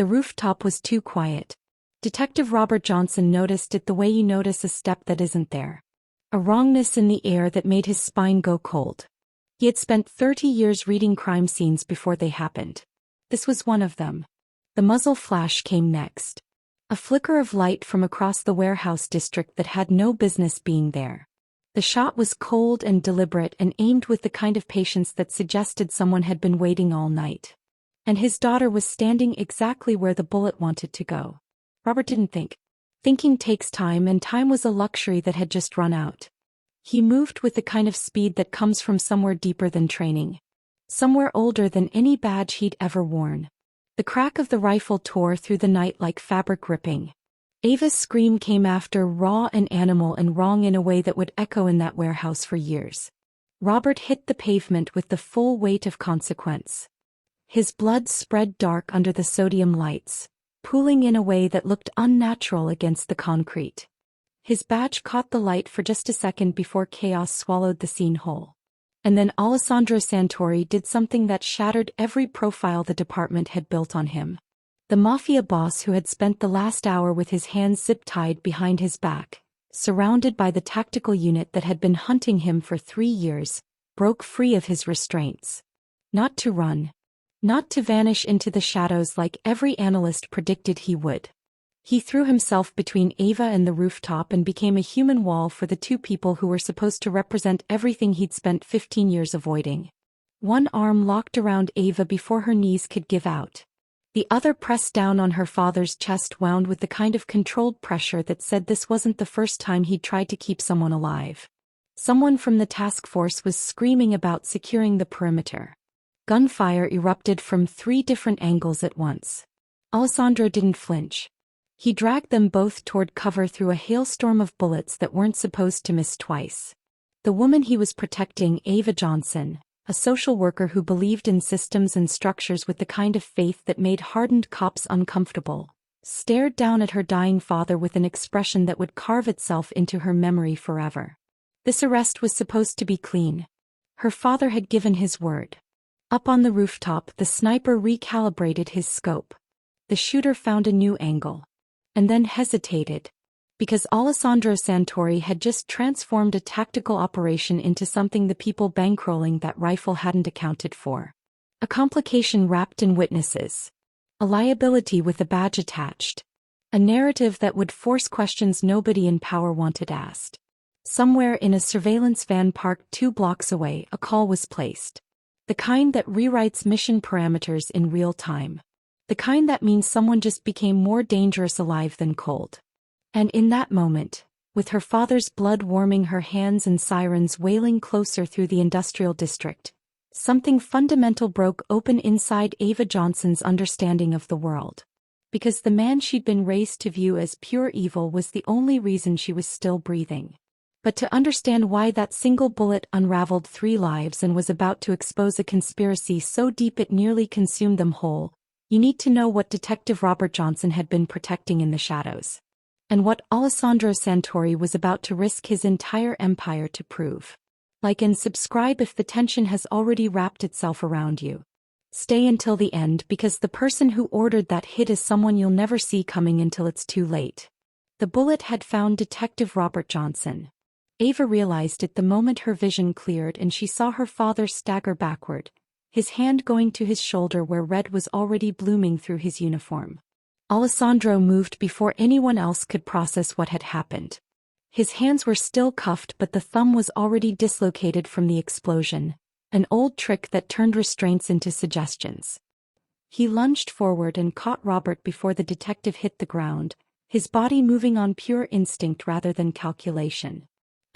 The rooftop was too quiet. Detective Robert Johnson noticed it the way you notice a step that isn't there. A wrongness in the air that made his spine go cold. He had spent 30 years reading crime scenes before they happened. This was one of them. The muzzle flash came next. A flicker of light from across the warehouse district that had no business being there. The shot was cold and deliberate and aimed with the kind of patience that suggested someone had been waiting all night. And his daughter was standing exactly where the bullet wanted to go. Robert didn't think. Thinking takes time, and time was a luxury that had just run out. He moved with the kind of speed that comes from somewhere deeper than training. Somewhere older than any badge he'd ever worn. The crack of the rifle tore through the night like fabric ripping. Ava's scream came after, raw and animal and wrong in a way that would echo in that warehouse for years. Robert hit the pavement with the full weight of consequence. His blood spread dark under the sodium lights, pooling in a way that looked unnatural against the concrete. His badge caught the light for just a second before chaos swallowed the scene whole. And then Alessandro Santori did something that shattered every profile the department had built on him. The Mafia boss, who had spent the last hour with his hands zip-tied behind his back, surrounded by the tactical unit that had been hunting him for 3 years, broke free of his restraints. Not to run. Not to vanish into the shadows like every analyst predicted he would. He threw himself between Ava and the rooftop and became a human wall for the two people who were supposed to represent everything he'd spent 15 years avoiding. One arm locked around Ava before her knees could give out. The other pressed down on her father's chest, wound with the kind of controlled pressure that said this wasn't the first time he'd tried to keep someone alive. Someone from the task force was screaming about securing the perimeter. Gunfire erupted from 3 different angles at once. Alessandro didn't flinch. He dragged them both toward cover through a hailstorm of bullets that weren't supposed to miss twice. The woman he was protecting, Ava Johnson, a social worker who believed in systems and structures with the kind of faith that made hardened cops uncomfortable, stared down at her dying father with an expression that would carve itself into her memory forever. This arrest was supposed to be clean. Her father had given his word. Up on the rooftop, the sniper recalibrated his scope. The shooter found a new angle. And then hesitated. Because Alessandro Santori had just transformed a tactical operation into something the people bankrolling that rifle hadn't accounted for. A complication wrapped in witnesses. A liability with a badge attached. A narrative that would force questions nobody in power wanted asked. Somewhere in a surveillance van parked 2 blocks away, a call was placed. The kind that rewrites mission parameters in real time. The kind that means someone just became more dangerous alive than cold. And in that moment, with her father's blood warming her hands and sirens wailing closer through the industrial district, something fundamental broke open inside Ava Johnson's understanding of the world. Because the man she'd been raised to view as pure evil was the only reason she was still breathing. But to understand why that single bullet unraveled 3 lives and was about to expose a conspiracy so deep it nearly consumed them whole, you need to know what Detective Robert Johnson had been protecting in the shadows. And what Alessandro Santori was about to risk his entire empire to prove. Like and subscribe if the tension has already wrapped itself around you. Stay until the end, because the person who ordered that hit is someone you'll never see coming until it's too late. The bullet had found Detective Robert Johnson. Ava realized it the moment her vision cleared and she saw her father stagger backward, his hand going to his shoulder where red was already blooming through his uniform. Alessandro moved before anyone else could process what had happened. His hands were still cuffed, but the thumb was already dislocated from the explosion, an old trick that turned restraints into suggestions. He lunged forward and caught Robert before the detective hit the ground, his body moving on pure instinct rather than calculation.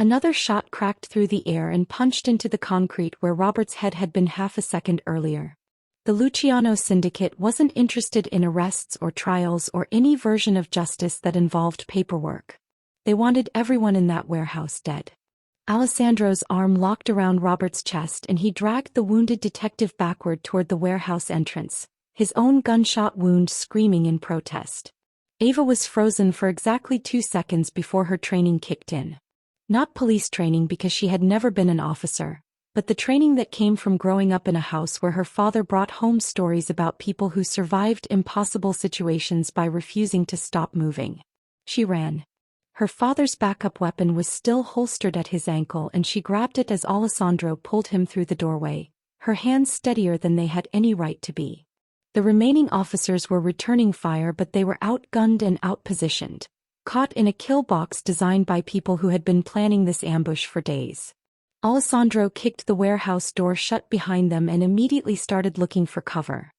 Another shot cracked through the air and punched into the concrete where Robert's head had been half a second earlier. The Luciano Syndicate wasn't interested in arrests or trials or any version of justice that involved paperwork. They wanted everyone in that warehouse dead. Alessandro's arm locked around Robert's chest and he dragged the wounded detective backward toward the warehouse entrance, his own gunshot wound screaming in protest. Ava was frozen for exactly 2 seconds before her training kicked in. Not police training, because she had never been an officer, but the training that came from growing up in a house where her father brought home stories about people who survived impossible situations by refusing to stop moving. She ran. Her father's backup weapon was still holstered at his ankle and she grabbed it as Alessandro pulled him through the doorway, her hands steadier than they had any right to be. The remaining officers were returning fire but they were outgunned and outpositioned, caught in a kill box designed by people who had been planning this ambush for days. Alessandro kicked the warehouse door shut behind them and immediately started looking for cover.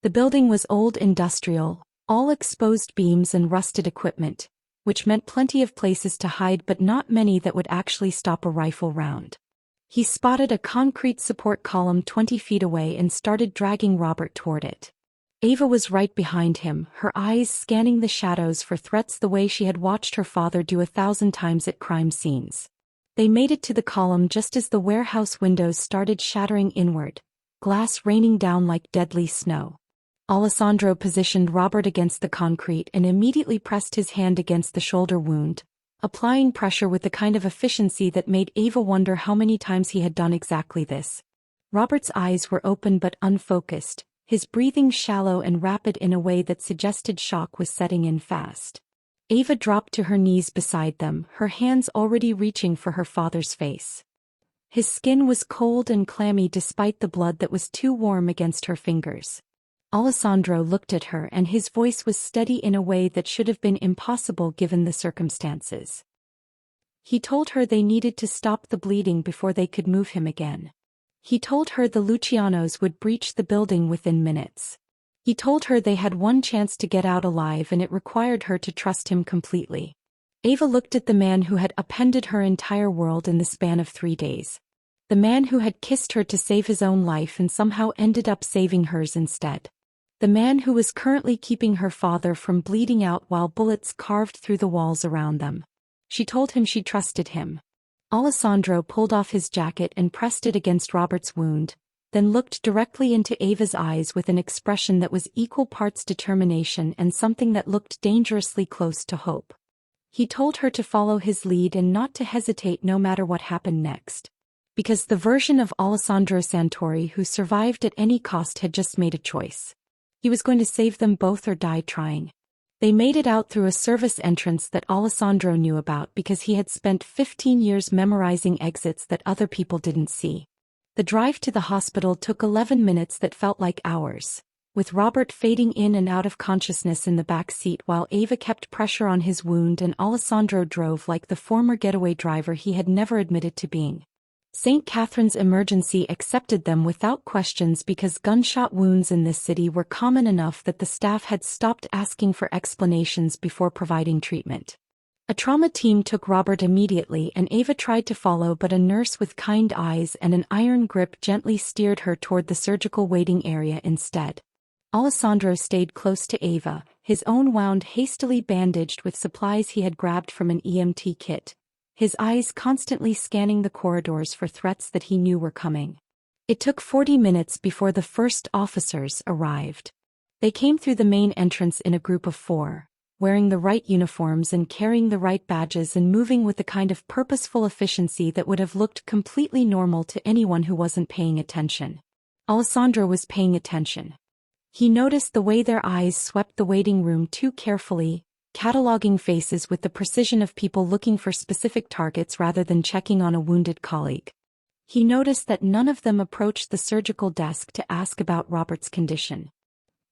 The building was old industrial, all exposed beams and rusted equipment, which meant plenty of places to hide but not many that would actually stop a rifle round. He spotted a concrete support column 20 feet away and started dragging Robert toward it. Ava was right behind him, her eyes scanning the shadows for threats the way she had watched her father do 1,000 times at crime scenes. They made it to the column just as the warehouse windows started shattering inward, glass raining down like deadly snow. Alessandro positioned Robert against the concrete and immediately pressed his hand against the shoulder wound, applying pressure with the kind of efficiency that made Ava wonder how many times he had done exactly this. Robert's eyes were open but unfocused, his breathing shallow and rapid in a way that suggested shock was setting in fast. Ava dropped to her knees beside them, her hands already reaching for her father's face. His skin was cold and clammy despite the blood that was too warm against her fingers. Alessandro looked at her and his voice was steady in a way that should have been impossible given the circumstances. He told her they needed to stop the bleeding before they could move him again. He told her the Lucianos would breach the building within minutes. He told her they had one chance to get out alive and it required her to trust him completely. Ava looked at the man who had upended her entire world in the span of 3 days. The man who had kissed her to save his own life and somehow ended up saving hers instead. The man who was currently keeping her father from bleeding out while bullets carved through the walls around them. She told him she trusted him. Alessandro pulled off his jacket and pressed it against Robert's wound, then looked directly into Ava's eyes with an expression that was equal parts determination and something that looked dangerously close to hope. He told her to follow his lead and not to hesitate no matter what happened next. Because the version of Alessandro Santori who survived at any cost had just made a choice. He was going to save them both or die trying. They made it out through a service entrance that Alessandro knew about because he had spent 15 years memorizing exits that other people didn't see. The drive to the hospital took 11 minutes that felt like hours, with Robert fading in and out of consciousness in the back seat while Ava kept pressure on his wound and Alessandro drove like the former getaway driver he had never admitted to being. St. Catherine's Emergency accepted them without questions because gunshot wounds in this city were common enough that the staff had stopped asking for explanations before providing treatment. A trauma team took Robert immediately and Ava tried to follow but a nurse with kind eyes and an iron grip gently steered her toward the surgical waiting area instead. Alessandro stayed close to Ava, his own wound hastily bandaged with supplies he had grabbed from an EMT kit, his eyes constantly scanning the corridors for threats that he knew were coming. It took 40 minutes before the first officers arrived. They came through the main entrance in a group of 4, wearing the right uniforms and carrying the right badges and moving with the kind of purposeful efficiency that would have looked completely normal to anyone who wasn't paying attention. Alessandro was paying attention. He noticed the way their eyes swept the waiting room too carefully, cataloging faces with the precision of people looking for specific targets rather than checking on a wounded colleague. He noticed that none of them approached the surgical desk to ask about Robert's condition.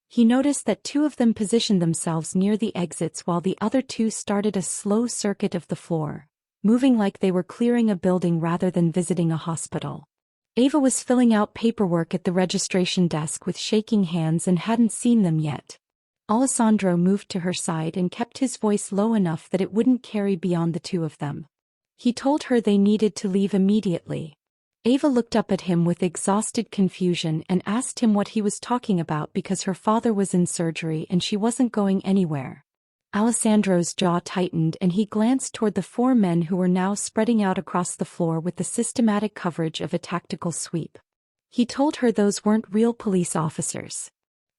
He noticed that 2 of them positioned themselves near the exits while the other 2 started a slow circuit of the floor, moving like they were clearing a building rather than visiting a hospital. Ava was filling out paperwork at the registration desk with shaking hands and hadn't seen them yet. Alessandro moved to her side and kept his voice low enough that it wouldn't carry beyond the 2 of them. He told her they needed to leave immediately. Ava looked up at him with exhausted confusion and asked him what he was talking about because her father was in surgery and she wasn't going anywhere. Alessandro's jaw tightened and he glanced toward the 4 men who were now spreading out across the floor with the systematic coverage of a tactical sweep. He told her those weren't real police officers.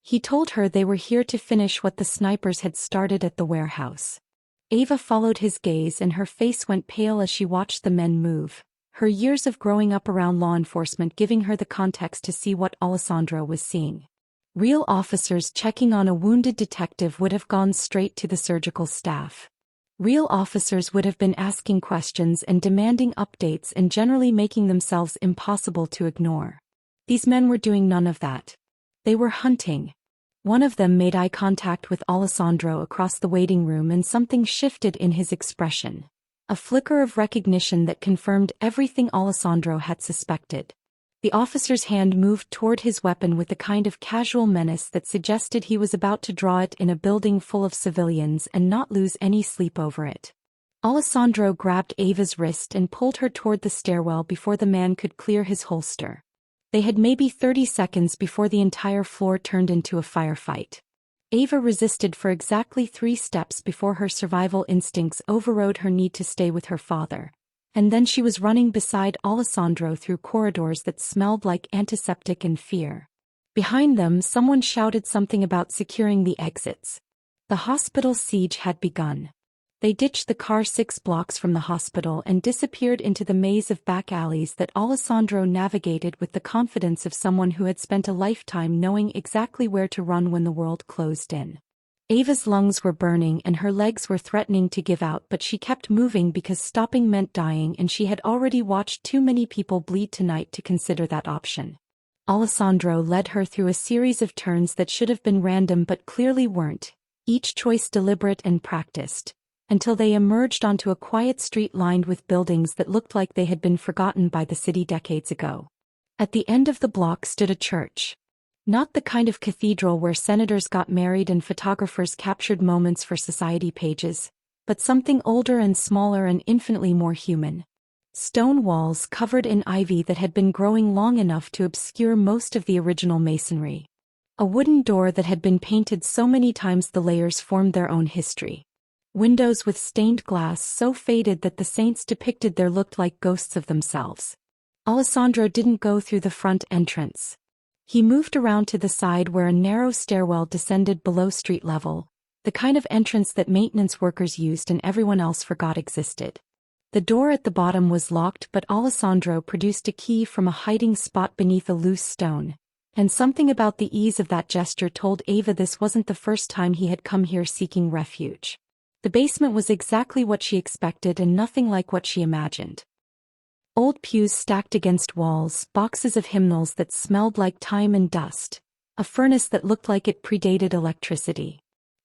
He told her they were here to finish what the snipers had started at the warehouse. Ava followed his gaze and her face went pale as she watched the men move, her years of growing up around law enforcement giving her the context to see what Alessandro was seeing. Real officers checking on a wounded detective would have gone straight to the surgical staff. Real officers would have been asking questions and demanding updates and generally making themselves impossible to ignore. These men were doing none of that. They were hunting. One of them made eye contact with Alessandro across the waiting room and something shifted in his expression. A flicker of recognition that confirmed everything Alessandro had suspected. The officer's hand moved toward his weapon with a kind of casual menace that suggested he was about to draw it in a building full of civilians and not lose any sleep over it. Alessandro grabbed Ava's wrist and pulled her toward the stairwell before the man could clear his holster. They had maybe 30 seconds before the entire floor turned into a firefight. Ava resisted for exactly 3 steps before her survival instincts overrode her need to stay with her father. And then she was running beside Alessandro through corridors that smelled like antiseptic and fear. Behind them, someone shouted something about securing the exits. The hospital siege had begun. They ditched the car 6 blocks from the hospital and disappeared into the maze of back alleys that Alessandro navigated with the confidence of someone who had spent a lifetime knowing exactly where to run when the world closed in. Ava's lungs were burning and her legs were threatening to give out, but she kept moving because stopping meant dying, and she had already watched too many people bleed tonight to consider that option. Alessandro led her through a series of turns that should have been random but clearly weren't, each choice deliberate and practiced, until they emerged onto a quiet street lined with buildings that looked like they had been forgotten by the city decades ago. At the end of the block stood a church. Not the kind of cathedral where senators got married and photographers captured moments for society pages, but something older and smaller and infinitely more human. Stone walls covered in ivy that had been growing long enough to obscure most of the original masonry. A wooden door that had been painted so many times the layers formed their own history. Windows with stained glass so faded that the saints depicted there looked like ghosts of themselves. Alessandro didn't go through the front entrance. He moved around to the side where a narrow stairwell descended below street level, the kind of entrance that maintenance workers used and everyone else forgot existed. The door at the bottom was locked, but Alessandro produced a key from a hiding spot beneath a loose stone, and something about the ease of that gesture told Ava this wasn't the first time he had come here seeking refuge. The basement was exactly what she expected and nothing like what she imagined. Old pews stacked against walls, boxes of hymnals that smelled like time and dust, a furnace that looked like it predated electricity.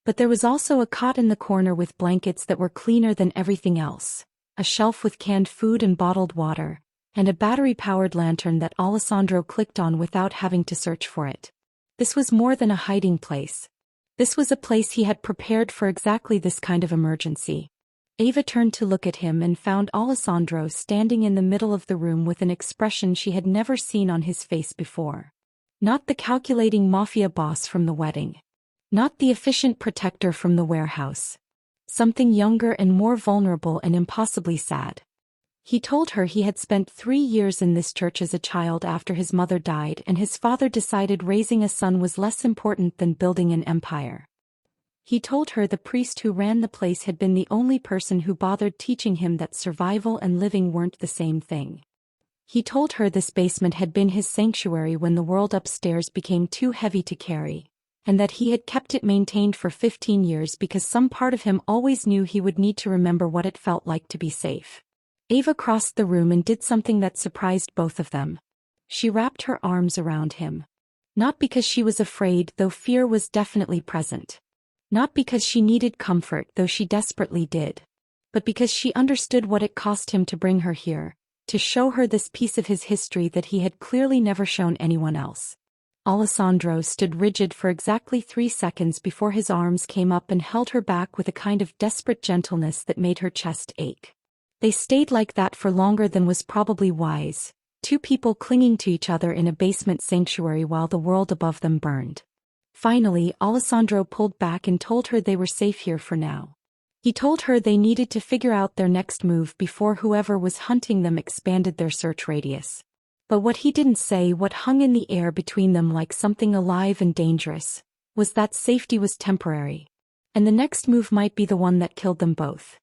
But there was also a cot in the corner with blankets that were cleaner than everything else, a shelf with canned food and bottled water, and a battery-powered lantern that Alessandro clicked on without having to search for it. This was more than a hiding place. This was a place he had prepared for exactly this kind of emergency. Ava turned to look at him and found Alessandro standing in the middle of the room with an expression she had never seen on his face before. Not the calculating mafia boss from the wedding. Not the efficient protector from the warehouse. Something younger and more vulnerable and impossibly sad. He told her he had spent 3 years in this church as a child after his mother died, and his father decided raising a son was less important than building an empire. He told her the priest who ran the place had been the only person who bothered teaching him that survival and living weren't the same thing. He told her this basement had been his sanctuary when the world upstairs became too heavy to carry, and that he had kept it maintained for 15 years because some part of him always knew he would need to remember what it felt like to be safe. Ava crossed the room and did something that surprised both of them. She wrapped her arms around him. Not because she was afraid, though fear was definitely present. Not because she needed comfort, though she desperately did. But because she understood what it cost him to bring her here, to show her this piece of his history that he had clearly never shown anyone else. Alessandro stood rigid for exactly 3 seconds before his arms came up and held her back with a kind of desperate gentleness that made her chest ache. They stayed like that for longer than was probably wise, 2 people clinging to each other in a basement sanctuary while the world above them burned. Finally, Alessandro pulled back and told her they were safe here for now. He told her they needed to figure out their next move before whoever was hunting them expanded their search radius. But what he didn't say, what hung in the air between them like something alive and dangerous, was that safety was temporary. And the next move might be the one that killed them both.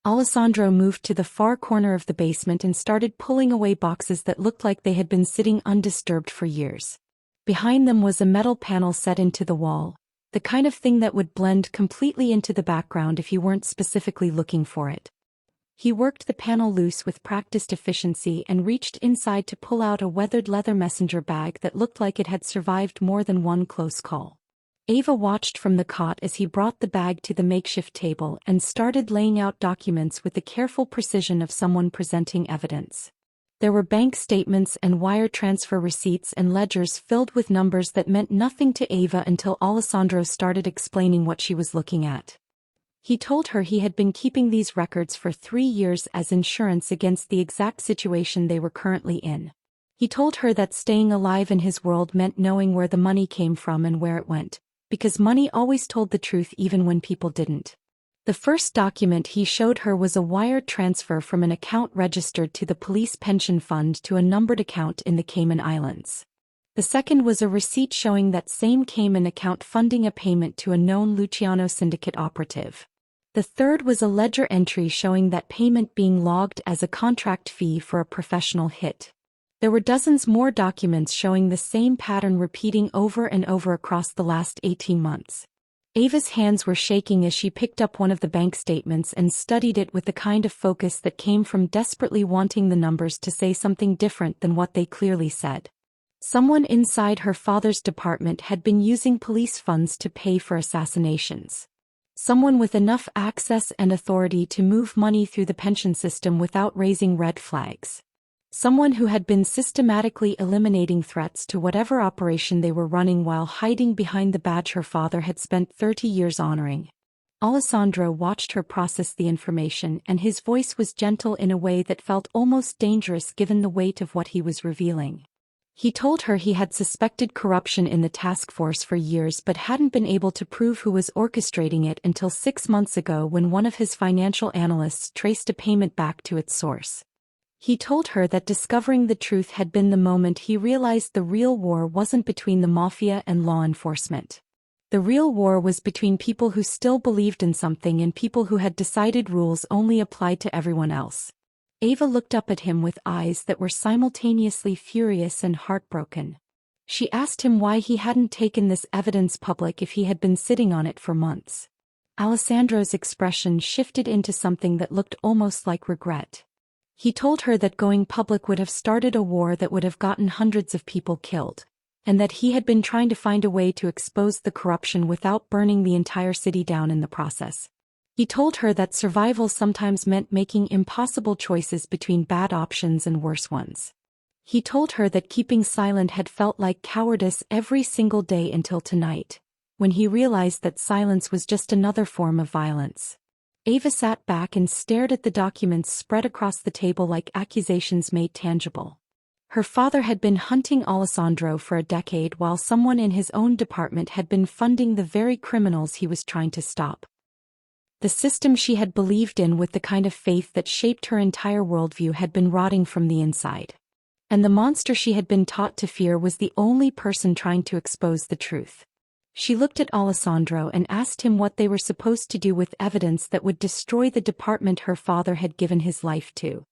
Alessandro moved to the far corner of the basement and started pulling away boxes that looked like they had been sitting undisturbed for years. Behind them was a metal panel set into the wall, the kind of thing that would blend completely into the background if you weren't specifically looking for it. He worked the panel loose with practiced efficiency and reached inside to pull out a weathered leather messenger bag that looked like it had survived more than one close call. Ava watched from the cot as he brought the bag to the makeshift table and started laying out documents with the careful precision of someone presenting evidence. There were bank statements and wire transfer receipts and ledgers filled with numbers that meant nothing to Ava until Alessandro started explaining what she was looking at. He told her he had been keeping these records for 3 years as insurance against the exact situation they were currently in. He told her that staying alive in his world meant knowing where the money came from and where it went, because money always told the truth even when people didn't. The first document he showed her was a wire transfer from an account registered to the police pension fund to a numbered account in the Cayman Islands. The second was a receipt showing that same Cayman account funding a payment to a known Luciano Syndicate operative. The third was a ledger entry showing that payment being logged as a contract fee for a professional hit. There were dozens more documents showing the same pattern repeating over and over across the last 18 months. Ava's hands were shaking as she picked up one of the bank statements and studied it with the kind of focus that came from desperately wanting the numbers to say something different than what they clearly said. Someone inside her father's department had been using police funds to pay for assassinations. Someone with enough access and authority to move money through the pension system without raising red flags. Someone who had been systematically eliminating threats to whatever operation they were running while hiding behind the badge her father had spent 30 years honoring. Alessandro watched her process the information, and his voice was gentle in a way that felt almost dangerous given the weight of what he was revealing. He told her he had suspected corruption in the task force for years but hadn't been able to prove who was orchestrating it until 6 months ago when one of his financial analysts traced a payment back to its source. He told her that discovering the truth had been the moment he realized the real war wasn't between the Mafia and law enforcement. The real war was between people who still believed in something and people who had decided rules only applied to everyone else. Ava looked up at him with eyes that were simultaneously furious and heartbroken. She asked him why he hadn't taken this evidence public if he had been sitting on it for months. Alessandro's expression shifted into something that looked almost like regret. He told her that going public would have started a war that would have gotten hundreds of people killed, and that he had been trying to find a way to expose the corruption without burning the entire city down in the process. He told her that survival sometimes meant making impossible choices between bad options and worse ones. He told her that keeping silent had felt like cowardice every single day until tonight, when he realized that silence was just another form of violence. Ava sat back and stared at the documents spread across the table like accusations made tangible. Her father had been hunting Alessandro for a decade while someone in his own department had been funding the very criminals he was trying to stop. The system she had believed in with the kind of faith that shaped her entire worldview had been rotting from the inside. And the monster she had been taught to fear was the only person trying to expose the truth. She looked at Alessandro and asked him what they were supposed to do with evidence that would destroy the department her father had given his life to.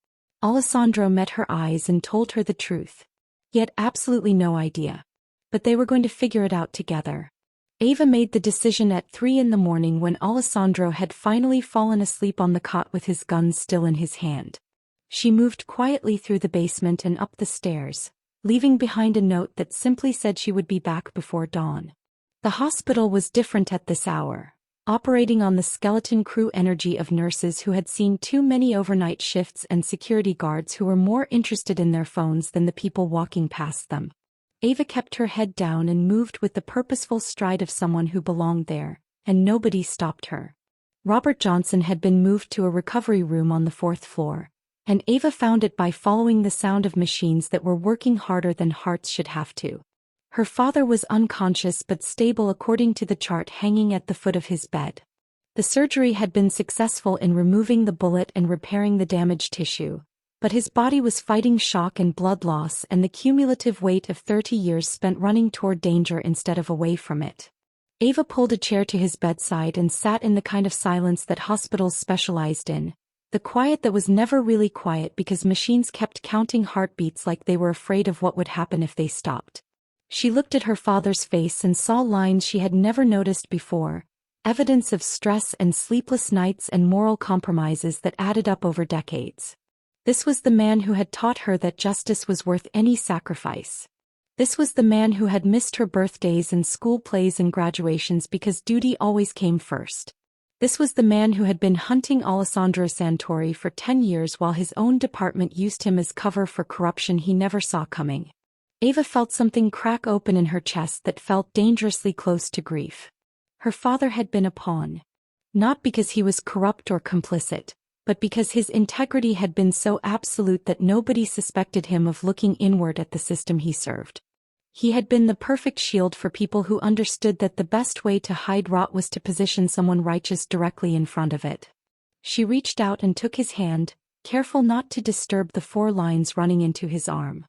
Alessandro met her eyes and told her the truth. He had absolutely no idea. But they were going to figure it out together. Ava made the decision at 3 in the morning when Alessandro had finally fallen asleep on the cot with his gun still in his hand. She moved quietly through the basement and up the stairs, leaving behind a note that simply said she would be back before dawn. The hospital was different at this hour, operating on the skeleton crew energy of nurses who had seen too many overnight shifts and security guards who were more interested in their phones than the people walking past them. Ava kept her head down and moved with the purposeful stride of someone who belonged there, and nobody stopped her. Robert Johnson had been moved to a recovery room on the 4th floor, and Ava found it by following the sound of machines that were working harder than hearts should have to. Her father was unconscious but stable according to the chart hanging at the foot of his bed. The surgery had been successful in removing the bullet and repairing the damaged tissue, but his body was fighting shock and blood loss and the cumulative weight of 30 years spent running toward danger instead of away from it. Ava pulled a chair to his bedside and sat in the kind of silence that hospitals specialized in, The quiet that was never really quiet because machines kept counting heartbeats like they were afraid of what would happen if they stopped. She looked at her father's face and saw lines she had never noticed before, evidence of stress and sleepless nights and moral compromises that added up over decades. This was the man who had taught her that justice was worth any sacrifice. This was the man who had missed her birthdays and school plays and graduations because duty always came first. This was the man who had been hunting Alessandro Santori for 10 years while his own department used him as cover for corruption he never saw coming. Ava felt something crack open in her chest that felt dangerously close to grief. Her father had been a pawn. Not because he was corrupt or complicit, but because his integrity had been so absolute that nobody suspected him of looking inward at the system he served. He had been the perfect shield for people who understood that the best way to hide rot was to position someone righteous directly in front of it. She reached out and took his hand, careful not to disturb the 4 lines running into his arm.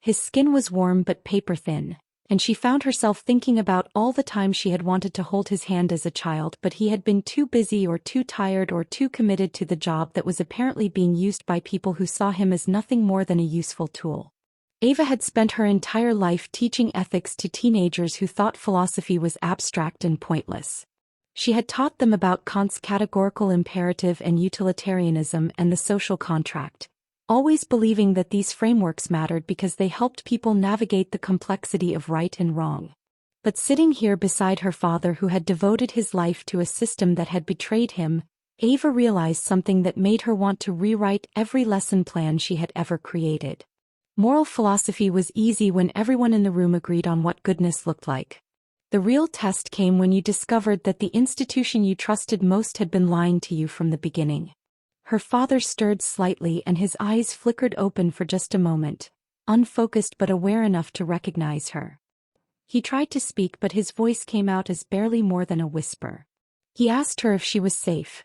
His skin was warm but paper-thin, and she found herself thinking about all the time she had wanted to hold his hand as a child but he had been too busy or too tired or too committed to the job that was apparently being used by people who saw him as nothing more than a useful tool. Ava had spent her entire life teaching ethics to teenagers who thought philosophy was abstract and pointless. She had taught them about Kant's categorical imperative and utilitarianism and the social contract, always believing that these frameworks mattered because they helped people navigate the complexity of right and wrong. But sitting here beside her father who had devoted his life to a system that had betrayed him, Ava realized something that made her want to rewrite every lesson plan she had ever created. Moral philosophy was easy when everyone in the room agreed on what goodness looked like. The real test came when you discovered that the institution you trusted most had been lying to you from the beginning. Her father stirred slightly and his eyes flickered open for just a moment, unfocused but aware enough to recognize her. He tried to speak but his voice came out as barely more than a whisper. He asked her if she was safe.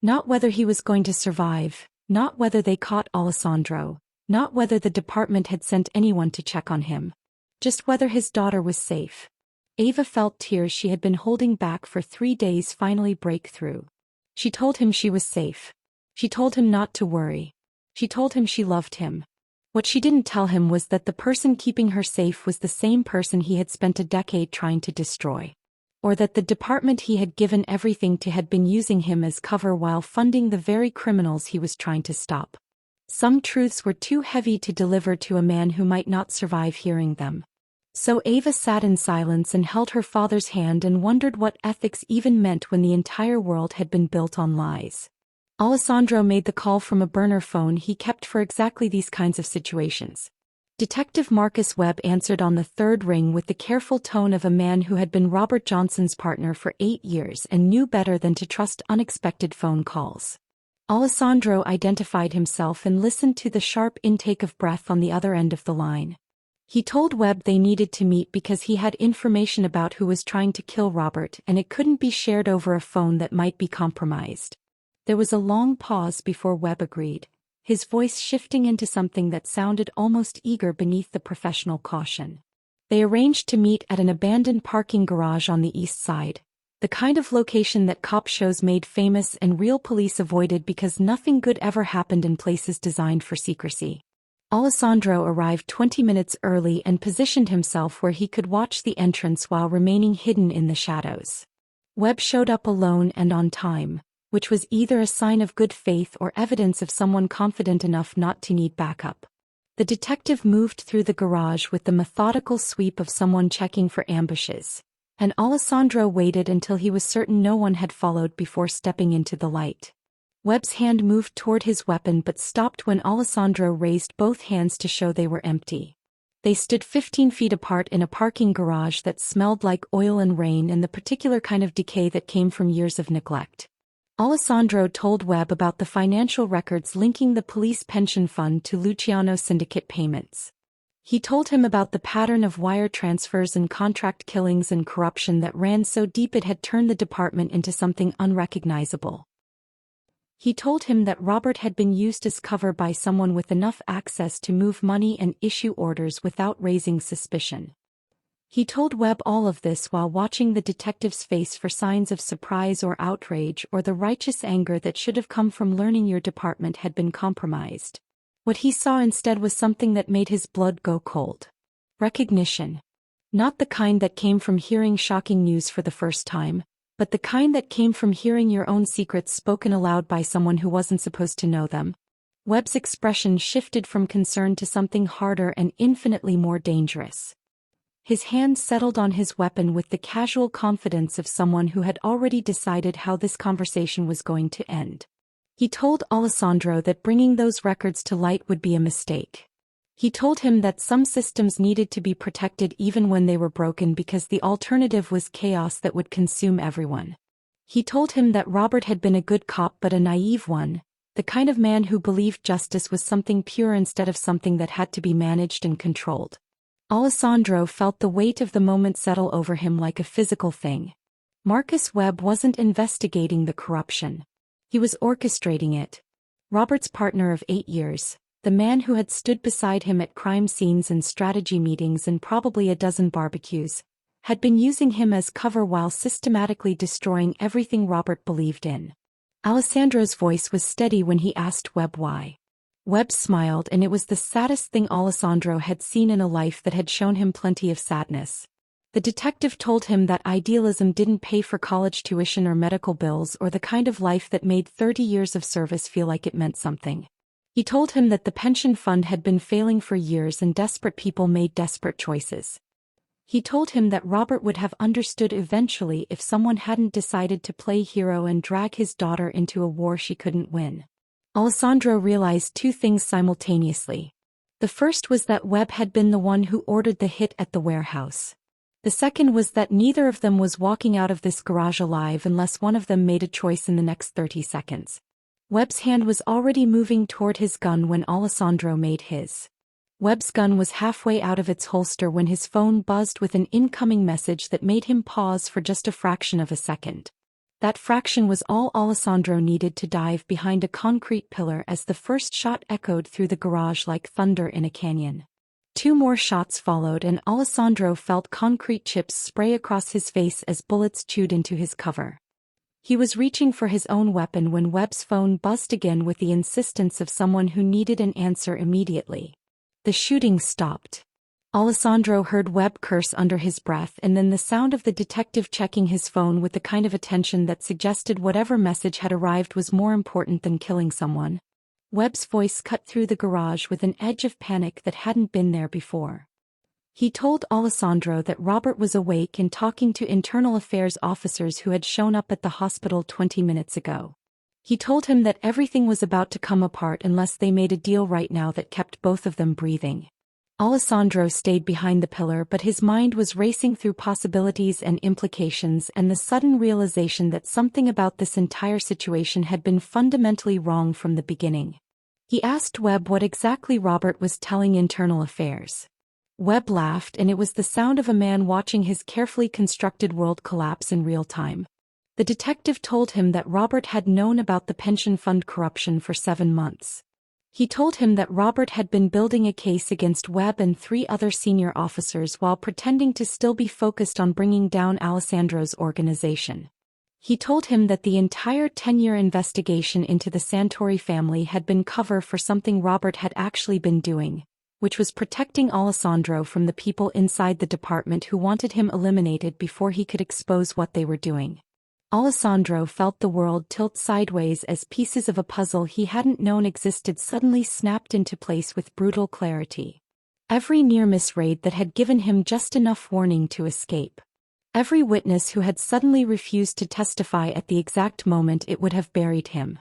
Not whether he was going to survive, not whether they caught Alessandro, not whether the department had sent anyone to check on him. Just whether his daughter was safe. Ava felt tears she had been holding back for 3 days finally break through. She told him she was safe. She told him not to worry. She told him she loved him. What she didn't tell him was that the person keeping her safe was the same person he had spent a decade trying to destroy. Or that the department he had given everything to had been using him as cover while funding the very criminals he was trying to stop. Some truths were too heavy to deliver to a man who might not survive hearing them. So Ava sat in silence and held her father's hand and wondered what ethics even meant when the entire world had been built on lies. Alessandro made the call from a burner phone he kept for exactly these kinds of situations. Detective Marcus Webb answered on the 3rd ring with the careful tone of a man who had been Robert Johnson's partner for 8 years and knew better than to trust unexpected phone calls. Alessandro identified himself and listened to the sharp intake of breath on the other end of the line. He told Webb they needed to meet because he had information about who was trying to kill Robert and it couldn't be shared over a phone that might be compromised. There was a long pause before Webb agreed, his voice shifting into something that sounded almost eager beneath the professional caution. They arranged to meet at an abandoned parking garage on the east side, the kind of location that cop shows made famous and real police avoided because nothing good ever happened in places designed for secrecy. Alessandro arrived 20 minutes early and positioned himself where he could watch the entrance while remaining hidden in the shadows. Webb showed up alone and on time, which was either a sign of good faith or evidence of someone confident enough not to need backup. The detective moved through the garage with the methodical sweep of someone checking for ambushes, and Alessandro waited until he was certain no one had followed before stepping into the light. Webb's hand moved toward his weapon but stopped when Alessandro raised both hands to show they were empty. They stood 15 feet apart in a parking garage that smelled like oil and rain and the particular kind of decay that came from years of neglect. Alessandro told Webb about the financial records linking the police pension fund to Luciano Syndicate payments. He told him about the pattern of wire transfers and contract killings and corruption that ran so deep it had turned the department into something unrecognizable. He told him that Robert had been used as cover by someone with enough access to move money and issue orders without raising suspicion. He told Webb all of this while watching the detective's face for signs of surprise or outrage or the righteous anger that should have come from learning your department had been compromised. What he saw instead was something that made his blood go cold. Recognition. Not the kind that came from hearing shocking news for the first time, but the kind that came from hearing your own secrets spoken aloud by someone who wasn't supposed to know them. Webb's expression shifted from concern to something harder and infinitely more dangerous. His hand settled on his weapon with the casual confidence of someone who had already decided how this conversation was going to end. He told Alessandro that bringing those records to light would be a mistake. He told him that some systems needed to be protected even when they were broken because the alternative was chaos that would consume everyone. He told him that Robert had been a good cop but a naive one, the kind of man who believed justice was something pure instead of something that had to be managed and controlled. Alessandro felt the weight of the moment settle over him like a physical thing. Marcus Webb wasn't investigating the corruption. He was orchestrating it. Robert's partner of 8 years, the man who had stood beside him at crime scenes and strategy meetings and probably a dozen barbecues, had been using him as cover while systematically destroying everything Robert believed in. Alessandro's voice was steady when he asked Webb why. Webb smiled, and it was the saddest thing Alessandro had seen in a life that had shown him plenty of sadness. The detective told him that idealism didn't pay for college tuition or medical bills or the kind of life that made 30 years of service feel like it meant something. He told him that the pension fund had been failing for years and desperate people made desperate choices. He told him that Robert would have understood eventually if someone hadn't decided to play hero and drag his daughter into a war she couldn't win. Alessandro realized two things simultaneously. The first was that Webb had been the one who ordered the hit at the warehouse. The second was that neither of them was walking out of this garage alive unless one of them made a choice in the next 30 seconds. Webb's hand was already moving toward his gun when Alessandro made his. Webb's gun was halfway out of its holster when his phone buzzed with an incoming message that made him pause for just a fraction of a second. That fraction was all Alessandro needed to dive behind a concrete pillar as the first shot echoed through the garage like thunder in a canyon. 2 more shots followed and Alessandro felt concrete chips spray across his face as bullets chewed into his cover. He was reaching for his own weapon when Webb's phone buzzed again with the insistence of someone who needed an answer immediately. The shooting stopped. Alessandro heard Webb curse under his breath and then the sound of the detective checking his phone with the kind of attention that suggested whatever message had arrived was more important than killing someone. Webb's voice cut through the garage with an edge of panic that hadn't been there before. He told Alessandro that Robert was awake and talking to internal affairs officers who had shown up at the hospital 20 minutes ago. He told him that everything was about to come apart unless they made a deal right now that kept both of them breathing. Alessandro stayed behind the pillar, but his mind was racing through possibilities and implications and the sudden realization that something about this entire situation had been fundamentally wrong from the beginning. He asked Webb what exactly Robert was telling internal affairs. Webb laughed, and it was the sound of a man watching his carefully constructed world collapse in real time. The detective told him that Robert had known about the pension fund corruption for 7 months. He told him that Robert had been building a case against Webb and 3 other senior officers while pretending to still be focused on bringing down Alessandro's organization. He told him that the entire 10-year investigation into the Santori family had been cover for something Robert had actually been doing, which was protecting Alessandro from the people inside the department who wanted him eliminated before he could expose what they were doing. Alessandro felt the world tilt sideways as pieces of a puzzle he hadn't known existed suddenly snapped into place with brutal clarity. Every near-miss raid that had given him just enough warning to escape. Every witness who had suddenly refused to testify at the exact moment it would have buried him.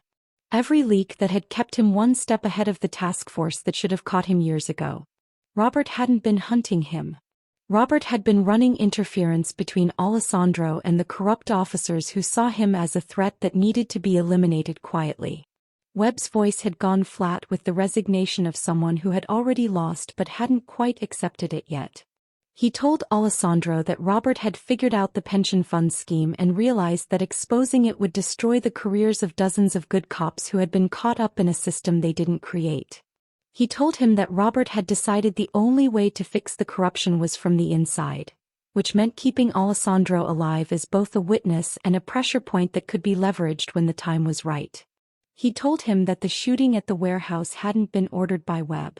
Every leak that had kept him one step ahead of the task force that should have caught him years ago. Robert hadn't been hunting him. Robert had been running interference between Alessandro and the corrupt officers who saw him as a threat that needed to be eliminated quietly. Webb's voice had gone flat with the resignation of someone who had already lost but hadn't quite accepted it yet. He told Alessandro that Robert had figured out the pension fund scheme and realized that exposing it would destroy the careers of dozens of good cops who had been caught up in a system they didn't create. He told him that Robert had decided the only way to fix the corruption was from the inside. which meant keeping Alessandro alive as both a witness and a pressure point that could be leveraged when the time was right. He told him that the shooting at the warehouse hadn't been ordered by Webb.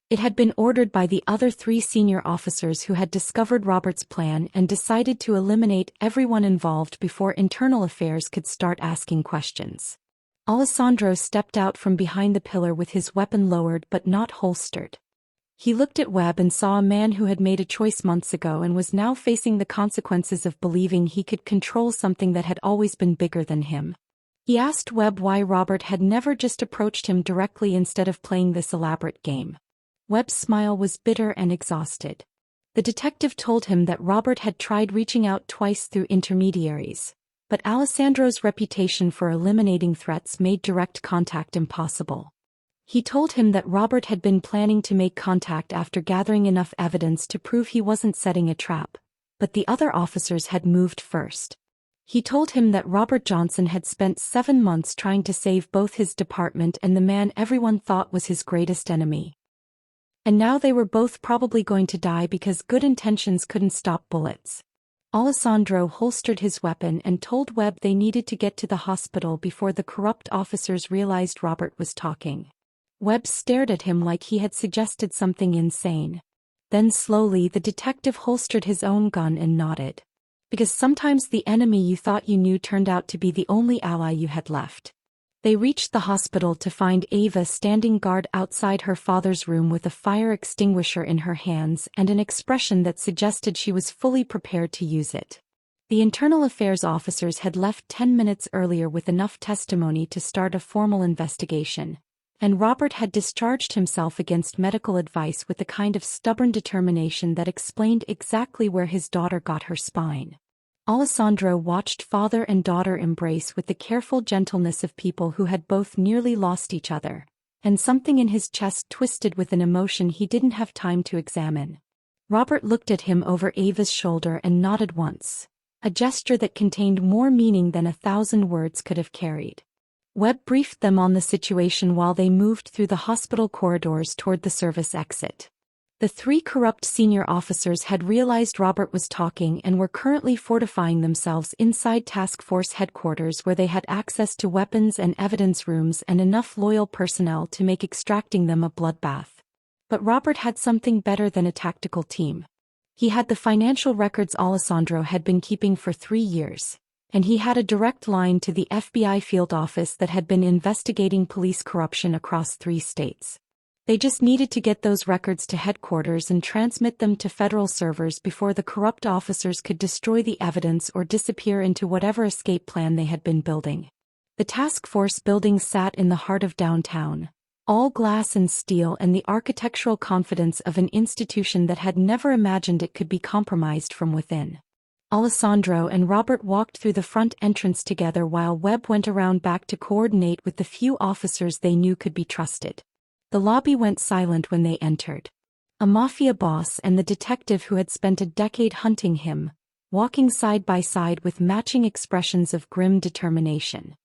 It had been ordered by the other 3 senior officers who had discovered Robert's plan and decided to eliminate everyone involved before internal affairs could start asking questions. Alessandro stepped out from behind the pillar with his weapon lowered but not holstered. He looked at Webb and saw a man who had made a choice months ago and was now facing the consequences of believing he could control something that had always been bigger than him. He asked Webb why Robert had never just approached him directly instead of playing this elaborate game. Webb's smile was bitter and exhausted. The detective told him that Robert had tried reaching out twice through intermediaries, but Alessandro's reputation for eliminating threats made direct contact impossible. He told him that Robert had been planning to make contact after gathering enough evidence to prove he wasn't setting a trap, but the other officers had moved first. He told him that Robert Johnson had spent 7 months trying to save both his department and the man everyone thought was his greatest enemy. And now they were both probably going to die because good intentions couldn't stop bullets. Alessandro holstered his weapon and told Webb they needed to get to the hospital before the corrupt officers realized Robert was talking. Webb stared at him like he had suggested something insane. Then slowly the detective holstered his own gun and nodded. Because sometimes the enemy you thought you knew turned out to be the only ally you had left. They reached the hospital to find Ava standing guard outside her father's room with a fire extinguisher in her hands and an expression that suggested she was fully prepared to use it. The internal affairs officers had left 10 minutes earlier with enough testimony to start a formal investigation, and Robert had discharged himself against medical advice with the kind of stubborn determination that explained exactly where his daughter got her spine. Alessandro watched father and daughter embrace with the careful gentleness of people who had both nearly lost each other, and something in his chest twisted with an emotion he didn't have time to examine. Robert looked at him over Ava's shoulder and nodded once, a gesture that contained more meaning than 1,000 words could have carried. Webb briefed them on the situation while they moved through the hospital corridors toward the service exit. The 3 corrupt senior officers had realized Robert was talking and were currently fortifying themselves inside task force headquarters where they had access to weapons and evidence rooms and enough loyal personnel to make extracting them a bloodbath. But Robert had something better than a tactical team. He had the financial records Alessandro had been keeping for 3 years. And he had a direct line to the FBI field office that had been investigating police corruption across 3 states. They just needed to get those records to headquarters and transmit them to federal servers before the corrupt officers could destroy the evidence or disappear into whatever escape plan they had been building. The task force building sat in the heart of downtown, all glass and steel and the architectural confidence of an institution that had never imagined it could be compromised from within. Alessandro and Robert walked through the front entrance together while Webb went around back to coordinate with the few officers they knew could be trusted. The lobby went silent when they entered. A mafia boss and the detective who had spent a decade hunting him, walking side by side with matching expressions of grim determination.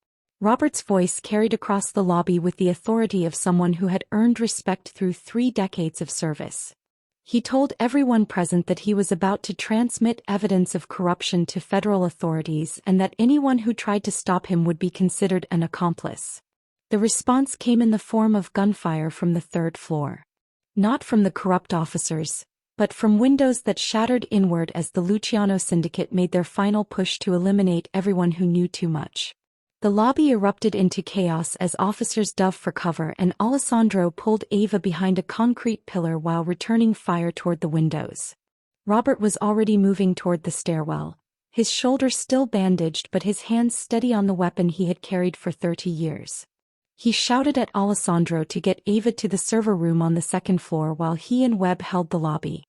Robert's voice carried across the lobby with the authority of someone who had earned respect through 3 decades of service. He told everyone present that he was about to transmit evidence of corruption to federal authorities and that anyone who tried to stop him would be considered an accomplice. The response came in the form of gunfire from the 3rd floor. Not from the corrupt officers, but from windows that shattered inward as the Luciano Syndicate made their final push to eliminate everyone who knew too much. The lobby erupted into chaos as officers dove for cover and Alessandro pulled Ava behind a concrete pillar while returning fire toward the windows. Robert was already moving toward the stairwell, his shoulder still bandaged but his hands steady on the weapon he had carried for 30 years. He shouted at Alessandro to get Ava to the server room on the 2nd floor while he and Webb held the lobby.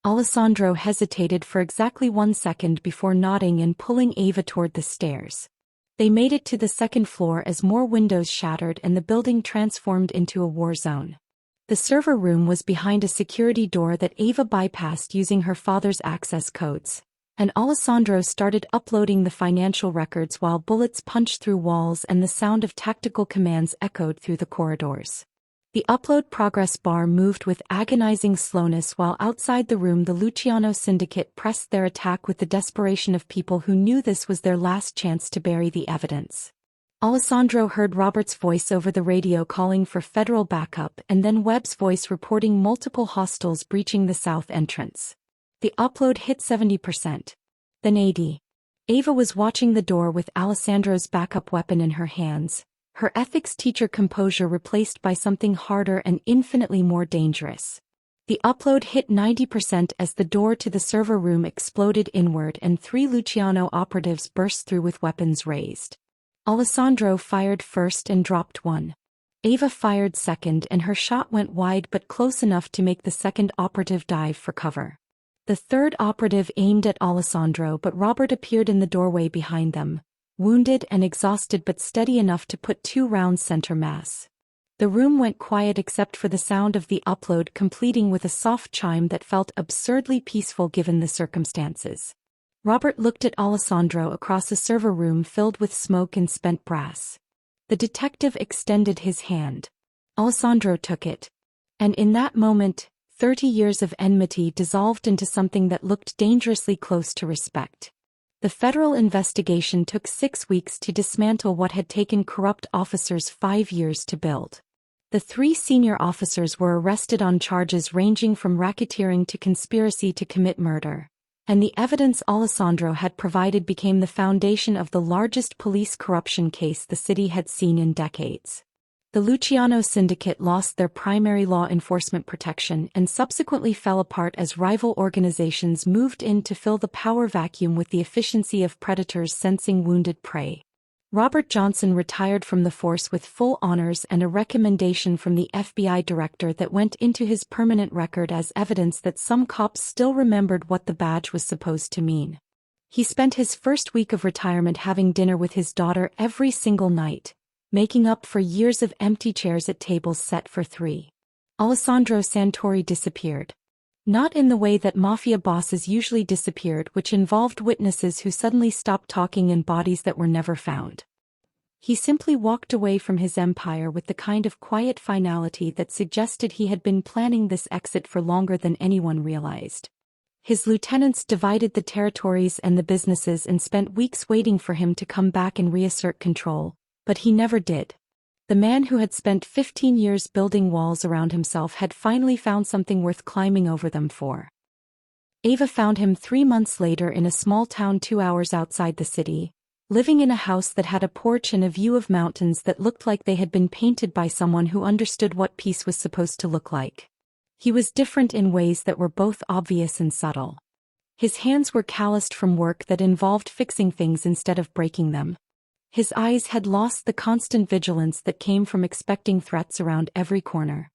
Alessandro hesitated for exactly 1 second before nodding and pulling Ava toward the stairs. They made it to the 2nd floor as more windows shattered and the building transformed into a war zone. The server room was behind a security door that Ava bypassed using her father's access codes, and Alessandro started uploading the financial records while bullets punched through walls and the sound of tactical commands echoed through the corridors. The upload progress bar moved with agonizing slowness while outside the room the Luciano Syndicate pressed their attack with the desperation of people who knew this was their last chance to bury the evidence. Alessandro heard Robert's voice over the radio calling for federal backup and then Webb's voice reporting multiple hostiles breaching the south entrance. The upload hit 70%. Then 80%. Ava was watching the door with Alessandro's backup weapon in her hands, her ethics teacher composure replaced by something harder and infinitely more dangerous. The upload hit 90% as the door to the server room exploded inward and 3 Luciano operatives burst through with weapons raised. Alessandro fired first and dropped one. Ava fired second and her shot went wide but close enough to make the second operative dive for cover. The third operative aimed at Alessandro but Robert appeared in the doorway behind them, wounded and exhausted but steady enough to put 2 rounds center mass. The room went quiet except for the sound of the upload completing with a soft chime that felt absurdly peaceful given the circumstances. Robert looked at Alessandro across a server room filled with smoke and spent brass. The detective extended his hand. Alessandro took it. And in that moment, 30 years of enmity dissolved into something that looked dangerously close to respect. The federal investigation took 6 weeks to dismantle what had taken corrupt officers 5 years to build. The 3 senior officers were arrested on charges ranging from racketeering to conspiracy to commit murder. And the evidence Alessandro had provided became the foundation of the largest police corruption case the city had seen in decades. The Luciano Syndicate lost their primary law enforcement protection and subsequently fell apart as rival organizations moved in to fill the power vacuum with the efficiency of predators sensing wounded prey. Robert Johnson retired from the force with full honors and a recommendation from the FBI director that went into his permanent record as evidence that some cops still remembered what the badge was supposed to mean. He spent his first week of retirement having dinner with his daughter every single night, making up for years of empty chairs at tables set for 3. Alessandro Santori disappeared. Not in the way that Mafia bosses usually disappeared, which involved witnesses who suddenly stopped talking and bodies that were never found. He simply walked away from his empire with the kind of quiet finality that suggested he had been planning this exit for longer than anyone realized. His lieutenants divided the territories and the businesses and spent weeks waiting for him to come back and reassert control, but he never did. The man who had spent 15 years building walls around himself had finally found something worth climbing over them for. Ava found him 3 months later in a small town 2 hours outside the city, living in a house that had a porch and a view of mountains that looked like they had been painted by someone who understood what peace was supposed to look like. He was different in ways that were both obvious and subtle. His hands were calloused from work that involved fixing things instead of breaking them. His eyes had lost the constant vigilance that came from expecting threats around every corner.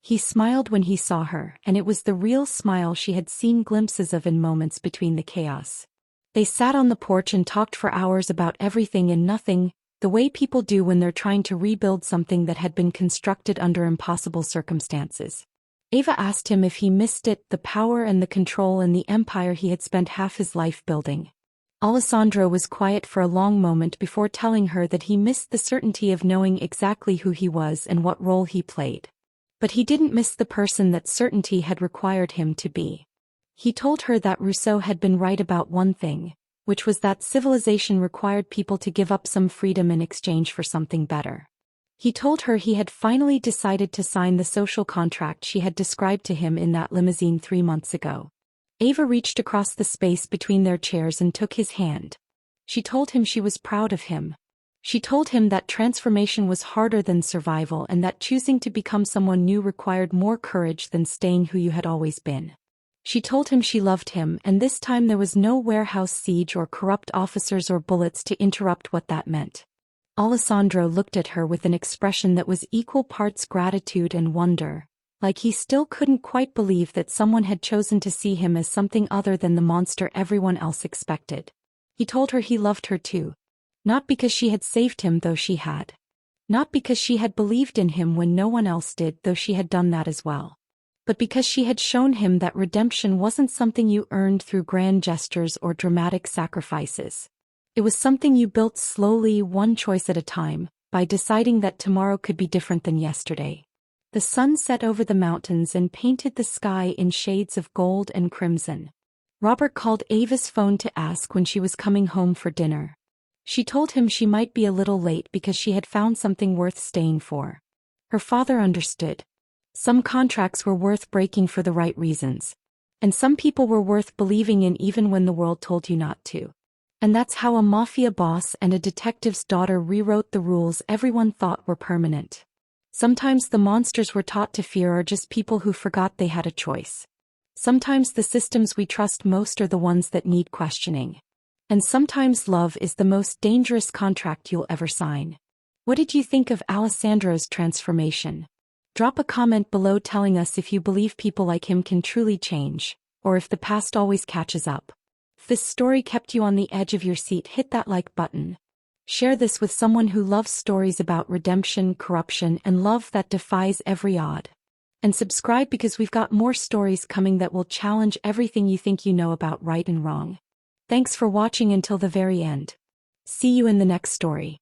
He smiled when he saw her, and it was the real smile she had seen glimpses of in moments between the chaos. They sat on the porch and talked for hours about everything and nothing, the way people do when they're trying to rebuild something that had been constructed under impossible circumstances. Ava asked him if he missed it, the power and the control and the empire he had spent half his life building. Alessandro was quiet for a long moment before telling her that he missed the certainty of knowing exactly who he was and what role he played. But he didn't miss the person that certainty had required him to be. He told her that Rousseau had been right about one thing, which was that civilization required people to give up some freedom in exchange for something better. He told her he had finally decided to sign the social contract she had described to him in that limousine 3 months ago. Ava reached across the space between their chairs and took his hand. She told him she was proud of him. She told him that transformation was harder than survival and that choosing to become someone new required more courage than staying who you had always been. She told him she loved him, and this time there was no warehouse siege or corrupt officers or bullets to interrupt what that meant. Alessandro looked at her with an expression that was equal parts gratitude and wonder, like he still couldn't quite believe that someone had chosen to see him as something other than the monster everyone else expected. He told her he loved her too. Not because she had saved him, though she had. Not because she had believed in him when no one else did, though she had done that as well. But because she had shown him that redemption wasn't something you earned through grand gestures or dramatic sacrifices. It was something you built slowly, one choice at a time, by deciding that tomorrow could be different than yesterday. The sun set over the mountains and painted the sky in shades of gold and crimson. Robert called Ava's phone to ask when she was coming home for dinner. She told him she might be a little late because she had found something worth staying for. Her father understood. Some contracts were worth breaking for the right reasons. And some people were worth believing in even when the world told you not to. And that's how a mafia boss and a detective's daughter rewrote the rules everyone thought were permanent. Sometimes the monsters we're taught to fear are just people who forgot they had a choice. Sometimes the systems we trust most are the ones that need questioning. And sometimes love is the most dangerous contract you'll ever sign. What did you think of Alessandro's transformation? Drop a comment below telling us if you believe people like him can truly change, or if the past always catches up. If this story kept you on the edge of your seat, hit that like button. Share this with someone who loves stories about redemption, corruption, and love that defies every odd. And subscribe because we've got more stories coming that will challenge everything you think you know about right and wrong. Thanks for watching until the very end. See you in the next story.